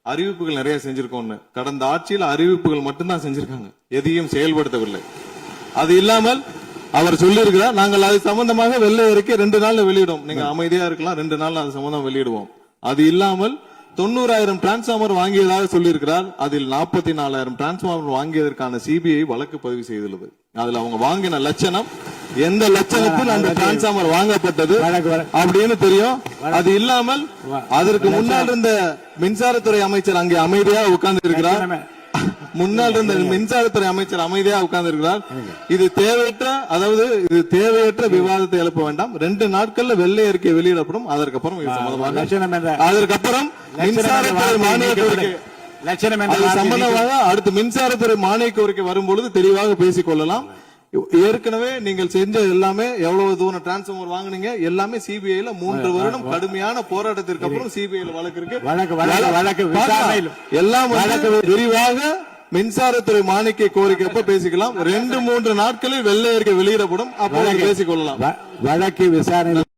அறிவிப்புகள் நிறைய செஞ்சிருக்கோம்னு. கடந்த ஆட்சியில் அறிவிப்புகள் மட்டும்தான் செஞ்சிருக்காங்க, எதையும் செயல்படுத்தவில்லை. அது இல்லாமல் அவர் சொல்லியிருக்கிறார், நாங்கள் அது சம்பந்தமாக வெள்ளை அறிக்கை 2 நாள்ல வெளியிடுவோம், நீங்க அமைதியா இருக்கலாம், 2 நாள்ல அது சம்பந்தம் வெளியிடுவோம். அது இல்லாமல் 90,000 டிரான்ஸ்பார்மர் வாங்கியதாக சொல்லியிருக்கிறார். அதில் 44,000 டிரான்ஸ்பார்மர் வாங்கியதற்கான சிபிஐ வழக்கு பதிவு செய்துள்ளது. அதுல அவங்க வாங்கின லட்சணம், எந்த லட்சணத்தில் அந்த டிரான்ஸ்பார்மர் வாங்கப்பட்டது அப்படின்னு தெரியும். அது இல்லாமல் அதற்கு முன்னால் இருந்த மின்சாரத்துறை அமைச்சர் அங்கே அமைதியா உட்கார்ந்து இருக்கிறார். முன்னால் இருந்த மின்சாரத்துறை அமைச்சர் அமைதியா உட்கார்ந்து இருக்கிறார். இது தேவையற்ற விவாதத்தை எழுப்ப வேண்டாம். 2 நாட்கள்ல வெள்ளை அறிக்கை வெளியிடப்படும். அதற்கப்புறம் மின்சாரத்துறை மானிய கோரிக்கை சம்பந்தமாக அடுத்து மின்சாரத்துறை மானிய கோரிக்கை வரும்பொழுது தெளிவாக பேசிக் கொள்ளலாம். ஏற்கனவே நீங்கள் செஞ்ச எல்லாமே, எவ்வளவு தூரம் டிரான்ஸ்பார்மர் வாங்குனீங்க எல்லாமே சிபிஐல 3 வருடம் கடுமையான போராட்டத்திற்கு அப்புறம் சிபிஐல வழக்கு இருக்கு. எல்லாம் விரிவாக மின்சாரத்துறை மானிய கோரிக்கை பேசிக்கலாம். 2-3 நாட்களில் வெள்ளை அறிக்கை வெளியிடப்படும், அப்போ பேசிக் கொள்ளலாம். வழக்கு விசாரணை